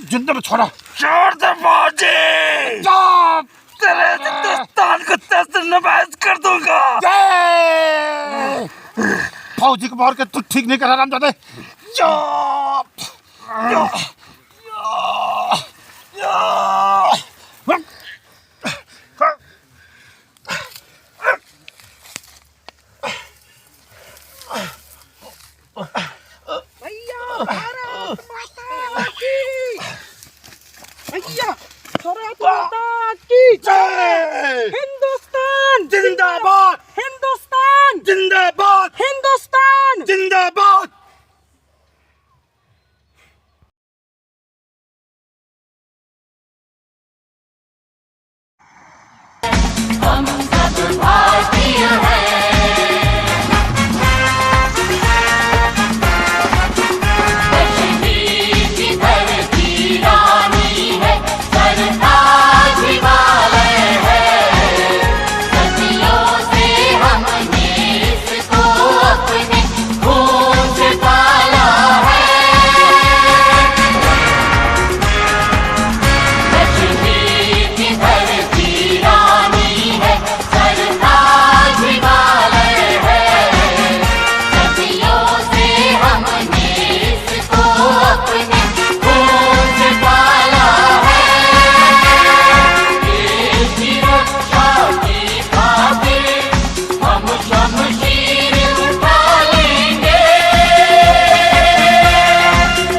जिंदा में छोड़ा छोड़ दे बाजी। तेरे हिंदुस्तान को तेज नवाज कर दूंगा। फौजी को मार के तू ठीक नहीं करा रामजादे। भैया भारत माता की, भैया भारत माता की जय। हिंदुस्तान जिंदाबाद, हिंदुस्तान जिंदाबाद, हिंदुस्तान। जिंदाबाद। हम सब भारतीय हैं। कश्मीर की धरती रानी है, सरताज हिमालय है। सदियों से हमने इसको अपने खून से पाला है। कश्मीर की धरती रानी है, सरताज हिमालय है। सदियों से हमने इसको अपने खून से पाला है। देश की रक्षा की खातिर हम शमशीर उठा लेंगे।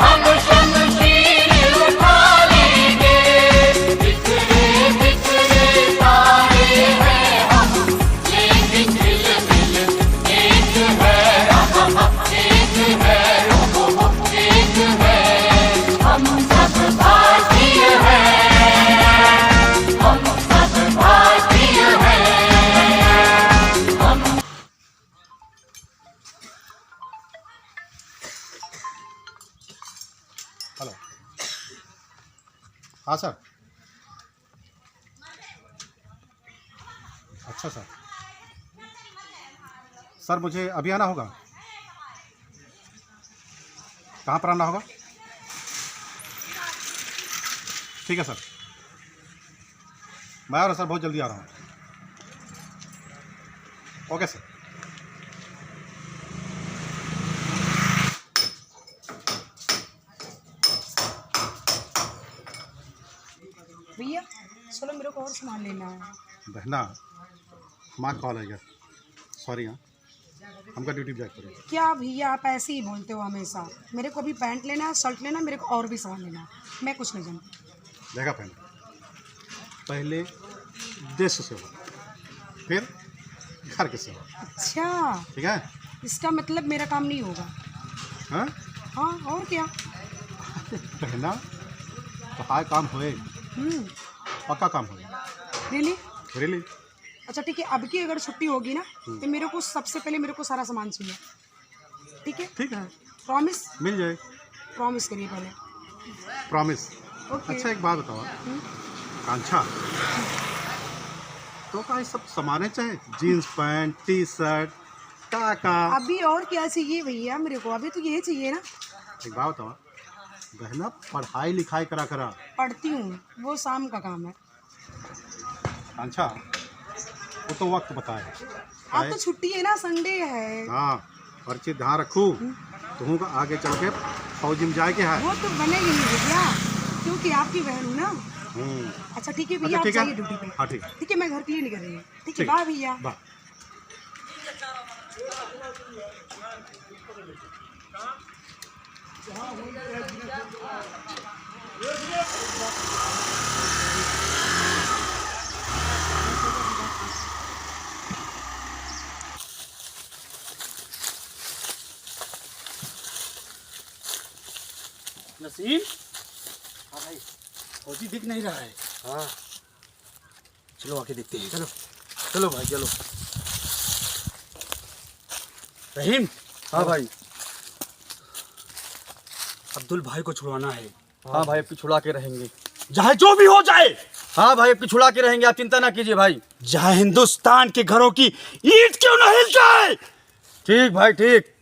हम शमशीर उठा लेंगे। बिखरे बिखरे तारे हैं हम, लेकिन दिल दिल एक है। एक है, एक है। हम सब भारतीय हैं। हम सब भारतीय हैं। हम हेलो, हाँ सर। अच्छा सर, सर मुझे अभी आना होगा। कहाँ पर आना होगा? ठीक है सर, मैं आ रहा हूँ सर, बहुत जल्दी आ रहा हूँ। Okay sir. भैया चलो, मेरे को और सामान लेना है। बहना, हमारा कॉल है यार, सॉरी। हाँ, हमका ड्यूटी बैक करें। क्या भैया आप ऐसे ही बोलते हो हमेशा। मेरे को अभी पैंट लेना है, शर्ट लेना है, मेरे को और भी सामान लेना है। मैं कुछ नहीं जानती। देखा पहले, पहले देश सेवा, फिर घर की सेवा। अच्छा, ठीक है? इसका मतलब मेरा काम नहीं होगा। हाँ हाँ, और क्या। बहना, तो हाय काम होए, पक्का काम होए। रियली? रियली? अच्छा ठीक है, अब की अगर छुट्टी होगी ना तो मेरे को सबसे पहले मेरे को सारा सामान चाहिए। ठीक है? ठीक है, प्रॉमिस? मिल जाए। प्रॉमिस करिए पहले। प्रॉमिस। ओके। अच्छा एक बात बताओ कांछा, तो का ये सब सामाने चाहे, जीन्स पैंट, टी शर्ट, का अभी और क्या चाहिए भैया मेरे को? अभी तो ये चाहिए ना। एक बात बताओ बहना, पढ़ाई लिखाई करा करा। पढ़ती हूँ, वो शाम का काम है। कांछा, वो तो वक्त बताए। आज तो छुट्टी है ना, संडे है। हाँ, और चीज ध्यान रखू, तुम का आगे चल के फौजी में जाए के है। वो तो बनेगी नहीं भैया, क्योंकि आपकी बहन हूँ ना। अच्छा ठीक है भैया, आप ठीक है। जाइए ड्यूटी पे। हाँ ठीक है। ठीक है, मैं घर के लिए नहीं कर रही हूँ। ठीक है, ठीक। बाय भैया। बाय। नसीम, हाँ भाई, फौजी दिख नहीं रहा है। हाँ, चलो आके देखते हैं। चलो चलो भाई चलो। रहीम। हाँ भाई। अब्दुल भाई को छुड़वाना है। हाँ भाई, आपकी छुड़ा के रहेंगे। चाहे जो भी हो जाए। हाँ भाई, आपकी छुड़ा के रहेंगे, आप चिंता ना कीजिए भाई। चाहे हिंदुस्तान के घरों की ईंट क्यों न हिल जाए। ठीक भाई, ठीक।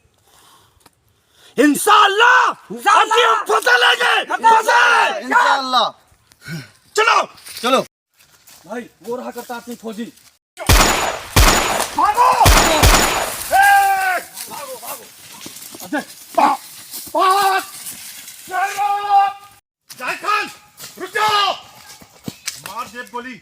इंशाअल्लाह अब हम फसल लेंगे, फसल। इंशाअल्लाह। चलो चलो भाई, वो रहा करता अपनी फौजी। भागो भागो भागो। भाग चलो। जाहिद खान रुक जाओ, मार दे गोली।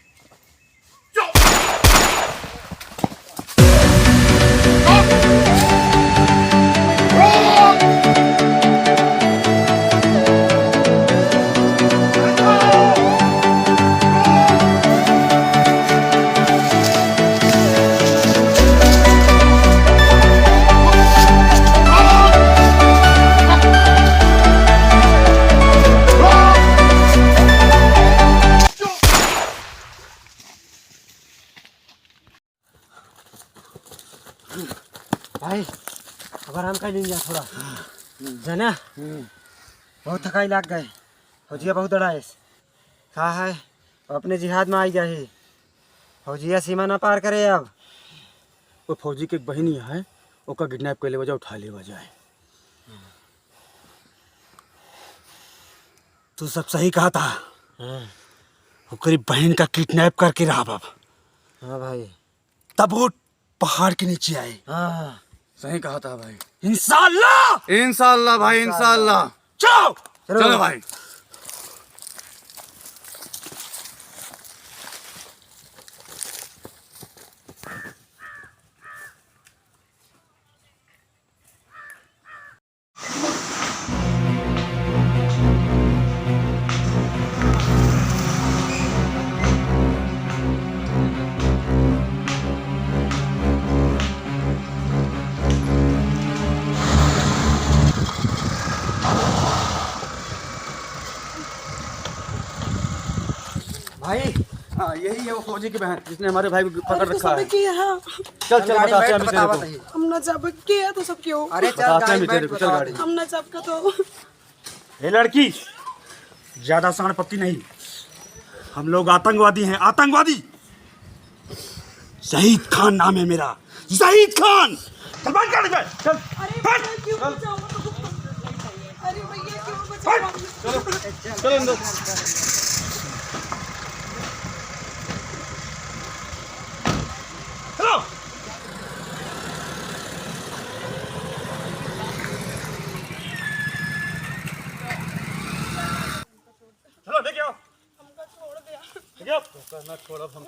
भाई अब आराम कर लेंगे थोड़ा जना, बहुत थकाई लग गए। फौजिया बहुत डरा है, कहा है अपने जिहाद में आई जाए। फौजिया सीमा ना पार करे। अब वो फौजी के एक बहनी है, ओका किडनैप कर ले वजह उठा ले जाए। तू सब सही कहा था। ओकरी बहन का किडनैप करके रहा बाब। हाँ भाई, तब वो पहाड़ के नीचे आए। हाँ सही कहा था भाई। इंशाअल्लाह इंशाअल्लाह भाई, इंशाअल्लाह। चलो चलो भाई। भाई, हाँ, यही है वो फौजी की बहन जिसने हमारे भाई को पकड़ रखा है। यहाँ चल चल, बताते हैं अभी तेरे को। हम ना जब किया तो सब क्यों अरे चल बताते हैं गाड़ी अभी तेरे बैठ, को, चल बता गाड़ी। दे। हम ना जब का तो ये लड़की ज्यादा सांडपत्ती नहीं। हम लोग आतंकवादी हैं, आतंकवादी। शहीद खान नाम है मेरा, शहीद खान। चल बात कर ले, चल। अरे भैया क्यों बचाओ? अरे भैया क्यों बचाओ? चलो अंदर। चलो चलो, लेके आओ। हमका छोड़ दिया। लेके आओ। करना छोड़ अब हम।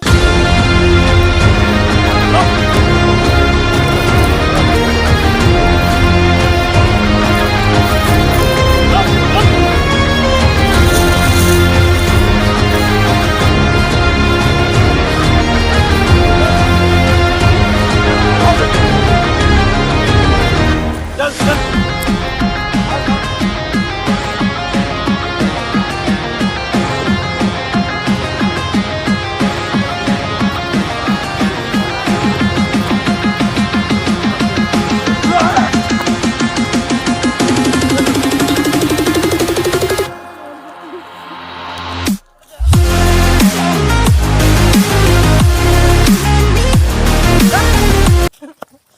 चल चल।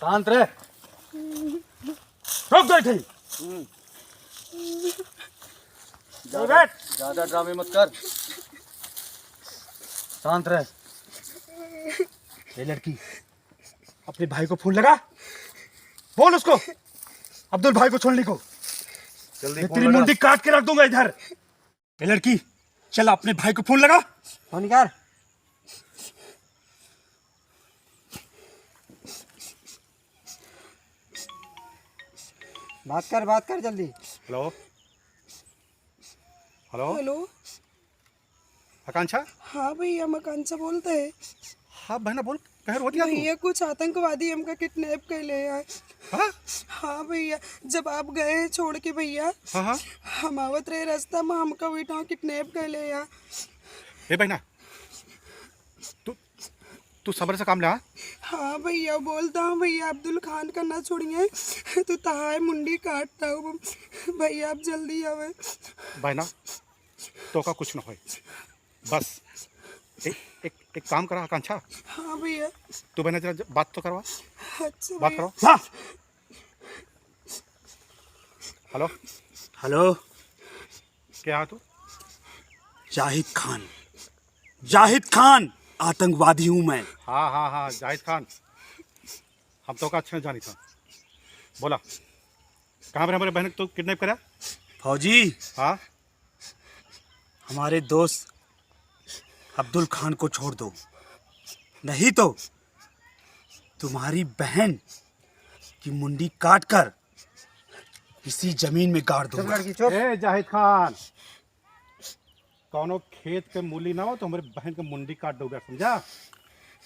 शांत रहे। रुक गए थे। बैठ। ज्यादा ड्रामे मत कर, शांत रहे। ये लड़की अपने भाई को फोन लगा, बोल उसको अब्दुल भाई को छोड़ने को। जल्दी मैं फोन तेरी लगा। मुंडी काट के रख दूंगा इधर। ये लड़की चल अपने भाई को फोन लगा। फोन कर। बात कर जल्दी। हेलो हेलो, हेलो, आकांक्षा। हाँ भैया मकान से बोलते हैं। हाँ बहना बोल, कह रो दिया तू। भैया कुछ आतंकवादी हमका किडनैप कर ले आए। हाँ हाँ भैया, जब आप गए हैं छोड़ के भैया, हाँ हाँ। हम आवत रहे रास्ता में, हमका बेटा किडनैप कर ले आए। ए बहना, तू तू सब्र से काम ले। हाँ हाँ भैया बोलता हूँ भैया अब्दुल खान का ना छोड़िए तो तहाय मुंडी काटता हूँ भैया आप जल्दी आवे। बहना तो का कुछ ना हो, बस एक काम करा आकांक्षा। हाँ भैया। तू बहना जरा बात तो करवा। अच्छा बात भैया। करो। हेलो हेलो, क्या है तू? जाहिद खान आतंकवादी हूँ मैं। हाँ हाँ हाँ जाहिद खान, हम तो का अच्छे जानी था। बोला कहाँ पर हमारे बहन को तो किडनैप करा? फौजी, हाँ हमारे दोस्त अब्दुल खान को छोड़ दो, नहीं तो तुम्हारी बहन की मुंडी काटकर इसी जमीन में गाड़ दूंगा। लड़की चुप। ए जाहिद खान, कौनो खेत के मूली ना हो तो हमारे बहन के मुंडी काट दोगे, समझा?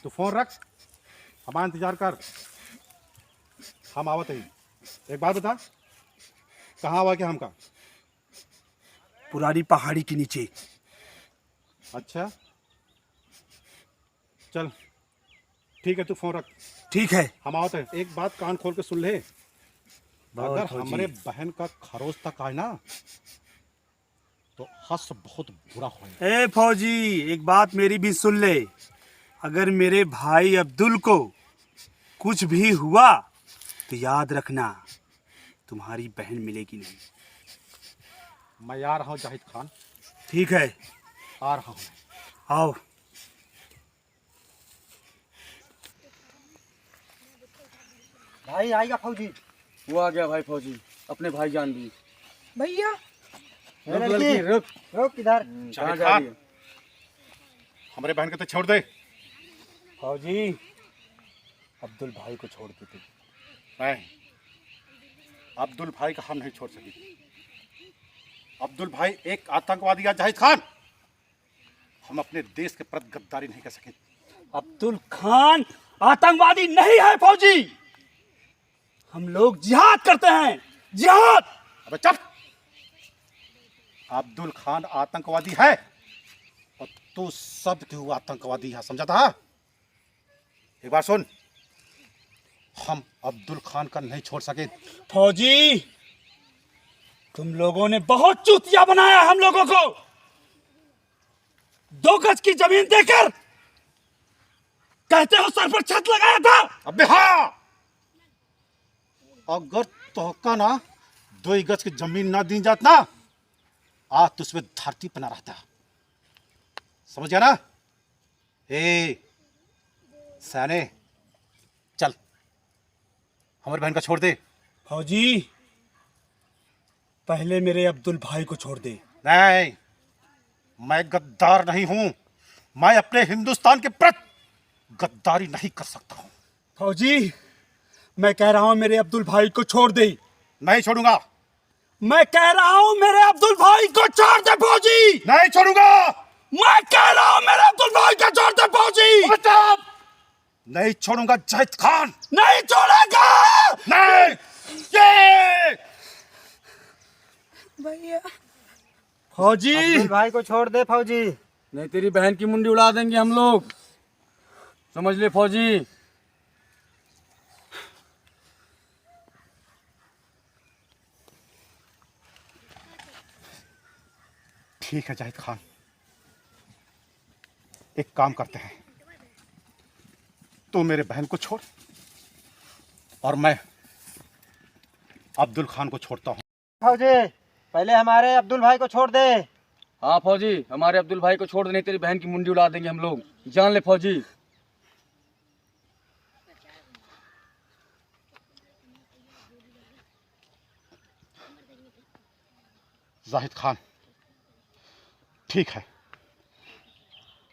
तू फोन रख, हमारा इंतजार कर, हम आवत ही। एक बात बता, कहाँ हुआ क्या हमका? पुरानी पहाड़ी के नीचे। अच्छा चल ठीक है, तू फोन रख, ठीक है। हम आवत हैं। एक बात कान खोल के सुन ले, बहुत अगर फौजी। हमारे बहन का खरोच तक आए ना तो हस बहुत बुरा हो। ए फौजी, एक बात मेरी भी सुन ले, अगर मेरे भाई अब्दुल को कुछ भी हुआ तो याद रखना तुम्हारी बहन मिलेगी नहीं। मैं आ रहा हूँ जाहिद खान, ठीक है, आ रहा हूँ। आओ। भाई आएगा फौजी। वो आ गया भाई फौजी, अपने भाई जान भी। भैया रुक लड़की रुक। रुक इधर। कहाँ जाहिद जा खान, रही है? हमारे बहन को तो छोड़ दे। फौजी, अब्दुल भाई को छोड़ देते। नहीं, अब्दुल भाई का हम नहीं छोड़ सके। अब्दुल भाई एक आतंकवादी है जाहिद खान, हम अपने देश के प्रति गद्दारी नहीं कर सके। अब्दुल खान आतंकवादी नहीं है फौजी, हम लोग जिहाद करते हैं, जिहाद। अबे चुप! अब्दुल खान आतंकवादी है और तू सब क्यों आतंकवादी है, समझा था? एक बार सुन, हम अब्दुल खान का नहीं छोड़ सके। फौजी, तुम लोगों ने बहुत चूतिया बनाया हम लोगों को। 2 गज की जमीन देकर कहते हो सर पर छत लगाया था। अबे हाँ, अगर तोहका ना 2 गज की जमीन ना दी जात ना, आज तो उसमें धरती पर ना रहता, समझ गया ना? ए सैने, चल हमारी बहन का छोड़ दे। फौजी, पहले मेरे अब्दुल भाई को छोड़ दे। नहीं, मैं गद्दार नहीं हूं, मैं अपने हिंदुस्तान के प्रति गद्दारी नहीं कर सकता हूं। फौजी, मैं कह रहा हूं मेरे अब्दुल भाई को छोड़ दे। नहीं छोड़ूंगा। मैं कह रहा हूं मेरे अब्दुल भाई को छोड़ दे फौजी। नहीं छोड़ूंगा। मैं कह रहा हूं मेरे अब्दुल भाई को छोड़ दे फौजी। स्टॉप! नहीं छोड़ूंगा जाहिद खान, नहीं छोड़ेगा। नहीं। ये भैया अब्दुल फौजी, भाई को छोड़ दे फौजी। नहीं तेरी बहन की मुंडी उड़ा देंगे हम लोग, समझ ले फौजी। ठीक है जाहिद खान, एक काम करते हैं, तू मेरे बहन को छोड़ और मैं अब्दुल खान को छोड़ता हूं। फौजी, पहले हमारे अब्दुल भाई को छोड़ दे। हाँ फौजी, हमारे अब्दुल भाई को छोड़ दे, नहीं तेरी बहन की मुंडी उड़ा देंगे हम लोग, जान ले फौजी। जाहिद खान, ठीक है,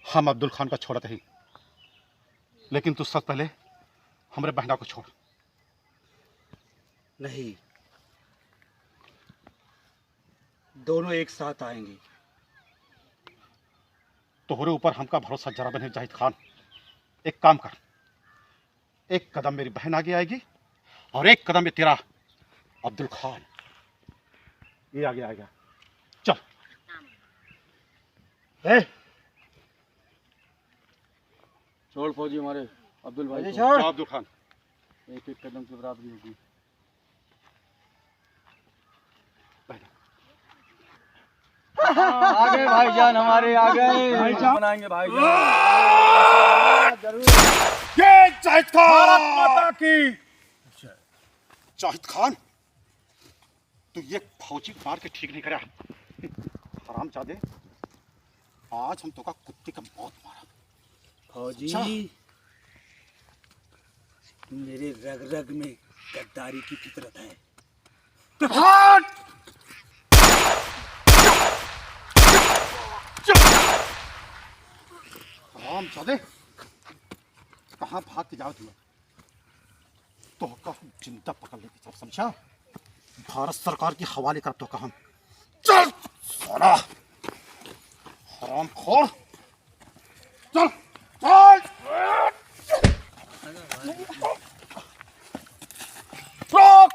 हम अब्दुल खान का छोड़ते ही, लेकिन तू सबसे पहले हमारे बहना को छोड़। नहीं, दोनों एक साथ आएंगे। तोहरे ऊपर हमका भरोसा जरा बने जाहिद खान। एक काम कर, एक कदम मेरी बहन आगे आएगी और एक कदम में तेरा अब्दुल खान ये आगे आएगा। चल। ए, छोड़ फौजी हमारे अब्दुल भाई फौजी को। छोड़। जाओ अब्दुल खान। एक एक कदम की बराबरी होगी। आ गए भाईजान हमारे, आ गए भाईजान, बनाएंगे भाईजान। ये जाहिद खान, भारत माता की। जाहिद खान, तू ये फौजी को मार के ठीक नहीं करा। हरामजादे, आज हम तो का कुत्ते का मौत मारा। फौजी, मेरे रग रग में गद्दारी की फितरत है। हरामजादे, कहाँ भाग के जाओ तुम? तो का हम जिंदा पकड़ लेके सब, समझा? भारत सरकार के हवाले कर तो का हम। चल साला हरामखोर, चल चल। रोक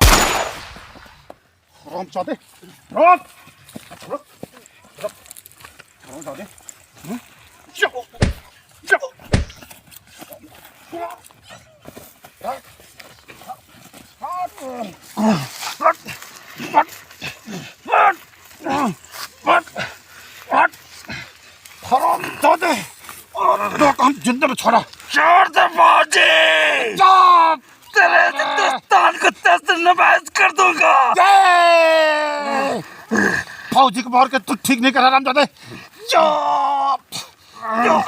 हरामजादे, रोक रोक रोक हरामजादे। जाओ जाओ। हरामजादे, तो हम जिंदा में छोड़ा। छोड़ दे फौजी, जाओ। तेरे हिंदुस्तान को तहस नहस कर दूंगा। फौजी को मार के तू ठीक नहीं कर रहा हरामजादे। जाओ। जाओ।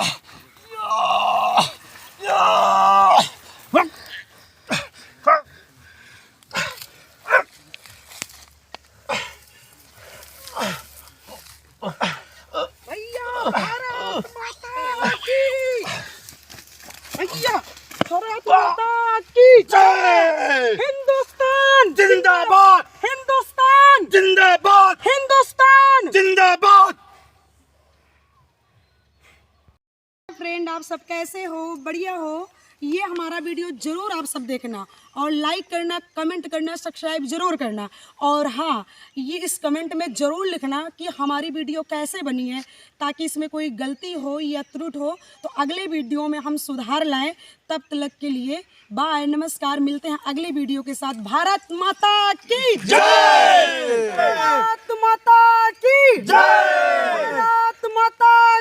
भैया भारत माता की, भैया भारत माता की जय हिंदुस्तान जिंदाबाद, हिंदुस्तान जिंदाबाद, हिंदुस्तान। जिंदाबाद। फ्रेंड, आप सब कैसे हो? बढ़िया हो? ये हमारा वीडियो ज़रूर आप सब देखना और लाइक करना, कमेंट करना, सब्सक्राइब ज़रूर करना। और हाँ, ये इस कमेंट में ज़रूर लिखना कि हमारी वीडियो कैसे बनी है, ताकि इसमें कोई गलती हो या त्रुटि हो तो अगले वीडियो में हम सुधार लाएं। तब तक के लिए बाय, नमस्कार। मिलते हैं अगले वीडियो के साथ। भारत माता की जय, भारत माता की जय, भारत माता